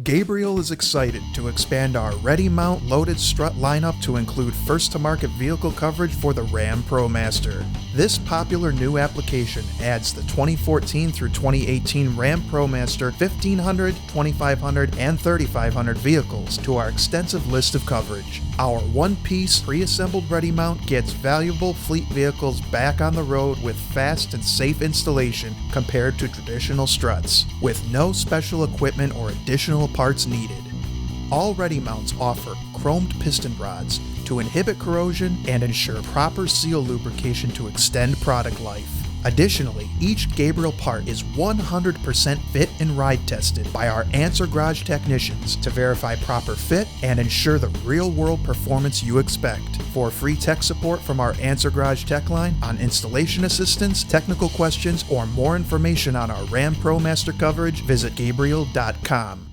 Gabriel is excited to expand our ReadyMount loaded strut lineup to include first-to-market vehicle coverage for the Ram ProMaster. This popular new application adds the 2014 through 2018 Ram ProMaster 1500, 2500, and 3500 vehicles to our extensive list of coverage. Our one-piece pre-assembled ReadyMount gets valuable fleet vehicles back on the road with fast and safe installation compared to traditional struts, with no special equipment or additional parts needed. All ReadyMounts offer chromed piston rods to inhibit corrosion and ensure proper seal lubrication to extend product life. Additionally, each Gabriel part is 100% fit and ride tested by our Answer Garage technicians to verify proper fit and ensure the real-world performance you expect. For free tech support from our Answer Garage tech line on installation assistance, technical questions, or more information on our Ram ProMaster coverage, visit Gabriel.com.